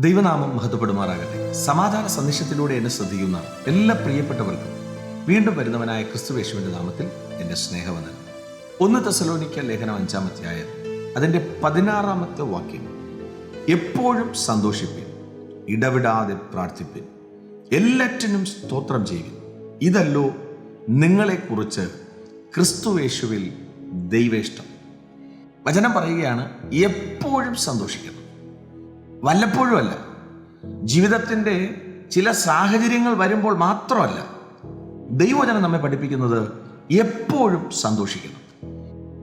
ദൈവനാമം മഹത്വപ്പെടുമാറാകട്ടെ. സമാധാന സന്ദേശത്തിലൂടെ എന്നെ ശ്രദ്ധിക്കുന്ന എല്ലാ പ്രിയപ്പെട്ടവർക്കും വീണ്ടും വരുന്നവനായ ക്രിസ്തുയേശുവിന്റെ നാമത്തിൽ എൻ്റെ സ്നേഹവന്ദനം. 1 തെസ്സലോനിക്യ ലേഖനം 5-ാം അധ്യായം അതിൻ്റെ 16-ാമത്തെ വാക്യം, എപ്പോഴും സന്തോഷിപ്പിൻ, ഇടവിടാതെ പ്രാർത്ഥിപ്പിൻ, എല്ലാറ്റിനും സ്തോത്രം ചെയ്യുവിൻ, ഇതല്ലോ നിങ്ങളെക്കുറിച്ച് ക്രിസ്തുയേശുവിൽ ദൈവേഷ്ടം. വചനം പറയുകയാണ്, എപ്പോഴും സന്തോഷിക്കണം. വല്ലപ്പോഴും അല്ല, ജീവിതത്തിൻ്റെ ചില സാഹചര്യങ്ങൾ വരുമ്പോൾ മാത്രമല്ല. ദൈവവചനം നമ്മെ പഠിപ്പിക്കുന്നത് എപ്പോഴും സന്തോഷിക്കണം.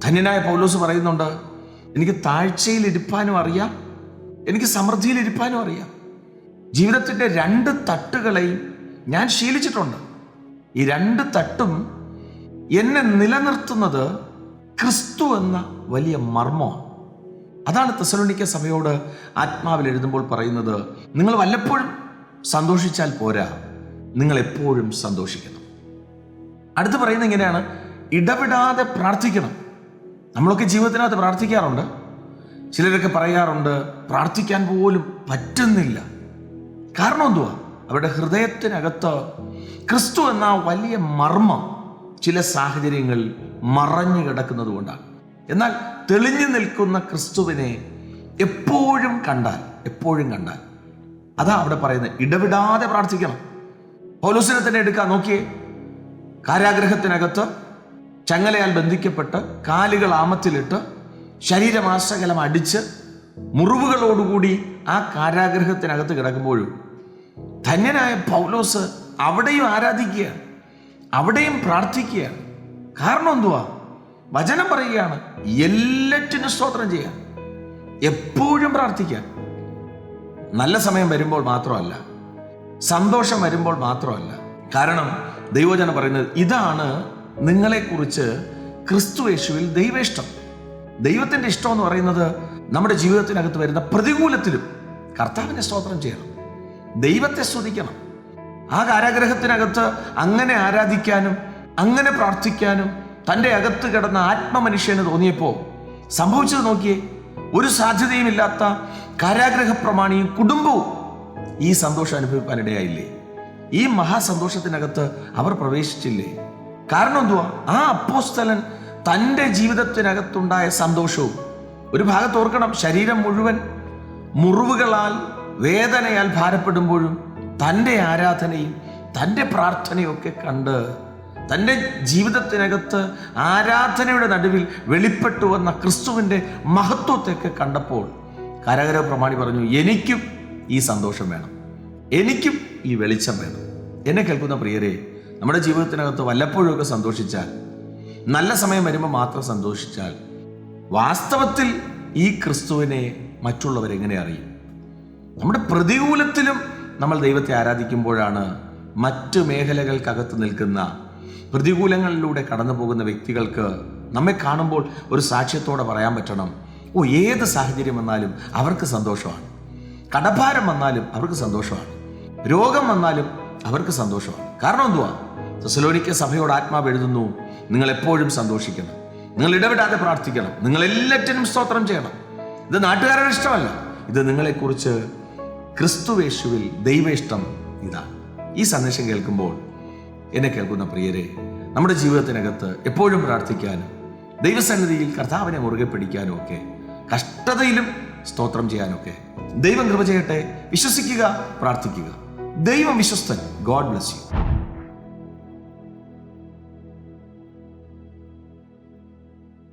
ധന്യനായ പൗലോസ് പറയുന്നുണ്ട്, എനിക്ക് താഴ്ചയിൽ ഇരിപ്പാനും അറിയാം, എനിക്ക് സമൃദ്ധിയിൽ ഇരിപ്പാനും അറിയാം. ജീവിതത്തിൻ്റെ 2 തട്ടുകളെയും ഞാൻ ശീലിച്ചിട്ടുണ്ട്. ഈ 2 തട്ടും എന്നെ നിലനിർത്തുന്നത് ക്രിസ്തു എന്ന വലിയ മർമ്മമാണ്. അതാണ് തെസ്സലോനിക്യ സഭയോട് ആത്മാവിൽ എഴുതുമ്പോൾ പറയുന്നത്, നിങ്ങൾ വല്ലപ്പോഴും സന്തോഷിച്ചാൽ പോരാ, നിങ്ങൾ എപ്പോഴും സന്തോഷിക്കണം. അടുത്ത് പറയുന്നത് ഇങ്ങനെയാണ്, ഇടവിടാതെ പ്രാർത്ഥിക്കണം. നമ്മളൊക്കെ ജീവിതത്തിനകത്ത് പ്രാർത്ഥിക്കാറുണ്ട്. ചിലരൊക്കെ പറയാറുണ്ട്, പ്രാർത്ഥിക്കാൻ പോലും പറ്റുന്നില്ല. കാരണം എന്തുവാ? അവരുടെ ഹൃദയത്തിനകത്ത് ക്രിസ്തു എന്ന വലിയ മർമ്മം ചില സാഹചര്യങ്ങൾ മറഞ്ഞു കിടക്കുന്നത് കൊണ്ടാണ്. എന്നാൽ തെളിഞ്ഞു നിൽക്കുന്ന ക്രിസ്തുവിനെ എപ്പോഴും കണ്ടാൽ അതാ അവിടെ പറയുന്നത്, ഇടവിടാതെ പ്രാർത്ഥിക്കണം. പൗലോസിനെ തന്നെ എടുക്കാൻ നോക്കിയേ. കാരാഗൃഹത്തിനകത്ത് ചങ്ങലയാൽ ബന്ധിക്കപ്പെട്ട് കാലുകൾ ആമത്തിലിട്ട് ശരീരമാസകലം അടിച്ച് മുറിവുകളോടുകൂടി ആ കാരാഗൃഹത്തിനകത്ത് കിടക്കുമ്പോഴും ധന്യനായ പൗലോസ് അവിടെയും ആരാധിക്കുകയാണ്, അവിടെയും പ്രാർത്ഥിക്കുകയാണ്. കാരണം എന്തുവാ? വചനം പറയുകയാണ്, എല്ലാറ്റിനും സ്തോത്രം ചെയ്യാൻ, എപ്പോഴും പ്രാർത്ഥിക്കാൻ. നല്ല സമയം വരുമ്പോൾ മാത്രമല്ല, സന്തോഷം വരുമ്പോൾ മാത്രമല്ല. കാരണം ദൈവവചനം പറയുന്നത്, ഇതാണ് നിങ്ങളെക്കുറിച്ച് ക്രിസ്തുയേശുവിൽ ദൈവേഷ്ടം. ദൈവത്തിൻ്റെ ഇഷ്ടം എന്ന് പറയുന്നത് നമ്മുടെ ജീവിതത്തിനകത്ത് വരുന്ന പ്രതികൂലത്തിലും കർത്താവിനെ സ്തോത്രം ചെയ്യണം, ദൈവത്തെ സ്തുതിക്കണം. ആ കാരാഗ്രഹത്തിനകത്ത് അങ്ങനെ ആരാധിക്കാനും അങ്ങനെ പ്രാർത്ഥിക്കാനും തൻ്റെ അകത്ത് കിടന്ന ആത്മമനുഷ്യന് തോന്നിയപ്പോൾ സംഭവിച്ചത് നോക്കിയേ. ഒരു സാധ്യതയുമില്ലാത്ത കാരാഗ്രഹ പ്രമാണിയും കുടുംബവും ഈ സന്തോഷം അനുഭവിക്കാനിടയായില്ലേ? ഈ മഹാസന്തോഷത്തിനകത്ത് അവർ പ്രവേശിച്ചില്ലേ? കാരണം എന്തുവാ? ആ അപ്പോസ്തലൻ തൻ്റെ ജീവിതത്തിനകത്തുണ്ടായ സന്തോഷവും, ഒരു ഭാഗത്ത് ഓർക്കണം, ശരീരം മുഴുവൻ മുറിവുകളാൽ വേദനയാൽ ഭാരപ്പെടുമ്പോഴും തൻ്റെ ആരാധനയും തൻ്റെ പ്രാർത്ഥനയും ഒക്കെ കണ്ട് തൻ്റെ ജീവിതത്തിനകത്ത് ആരാധനയുടെ നടുവിൽ വെളിപ്പെട്ടു വന്ന ക്രിസ്തുവിൻ്റെ മഹത്വത്തെയൊക്കെ കണ്ടപ്പോൾ കാരാഗൃഹ പ്രമാണി പറഞ്ഞു, എനിക്കും ഈ സന്തോഷം വേണം, എനിക്കും ഈ വെളിച്ചം വേണം. എന്നെ കേൾക്കുന്ന പ്രിയരെ, നമ്മുടെ ജീവിതത്തിനകത്ത് വല്ലപ്പോഴുമൊക്കെ സന്തോഷിച്ചാൽ, നല്ല സമയം വരുമ്പോൾ മാത്രം സന്തോഷിച്ചാൽ, വാസ്തവത്തിൽ ഈ ക്രിസ്തുവിനെ മറ്റുള്ളവരെങ്ങനെ അറിയും? നമ്മുടെ പ്രതികൂലത്തിലും നമ്മൾ ദൈവത്തെ ആരാധിക്കുമ്പോഴാണ് മറ്റു മേഖലകൾക്കകത്ത് നിൽക്കുന്ന പ്രതികൂലങ്ങളിലൂടെ കടന്നു പോകുന്ന വ്യക്തികൾക്ക് നമ്മെ കാണുമ്പോൾ ഒരു സാക്ഷ്യത്തോടെ പറയാൻ പറ്റണം, ഓ, ഏത് സാഹചര്യം വന്നാലും അവർക്ക് സന്തോഷമാണ്, കടഭാരം വന്നാലും അവർക്ക് സന്തോഷമാണ്, രോഗം വന്നാലും അവർക്ക് സന്തോഷമാണ്. കാരണം എന്തുവാ? തെസ്സലോനിക്യ സഭയോട് ആത്മാവ് എഴുതുന്നു, നിങ്ങൾ എപ്പോഴും സന്തോഷിക്കണം, നിങ്ങൾ ഇടവിടാതെ പ്രാർത്ഥിക്കണം, നിങ്ങൾ എല്ലാറ്റിനും സ്തോത്രം ചെയ്യണം. ഇത് നാട്ടുകാരുടെ ഇഷ്ടമല്ല, ഇത് നിങ്ങളെക്കുറിച്ച് ക്രിസ്തുയേശുവിൽ ദൈവേഷ്ടം ഇതാണ്. ഈ സന്ദേശം കേൾക്കുമ്പോൾ എന്നെ കേൾക്കുന്ന പ്രിയരെ, നമ്മുടെ ജീവിതത്തിനകത്ത് എപ്പോഴും പ്രാർത്ഥിക്കാനും ദൈവസന്നിധിയിൽ കർത്താവിനെ മുറുകെ പിടിക്കാനും ഒക്കെ, കഷ്ടതയിലും സ്തോത്രം ചെയ്യാനൊക്കെ ദൈവം കൃപ ചെയ്യട്ടെ. വിശ്വസിക്കുക, പ്രാർത്ഥിക്കുക. ദൈവം വിശ്വസ്തൻ. God bless U.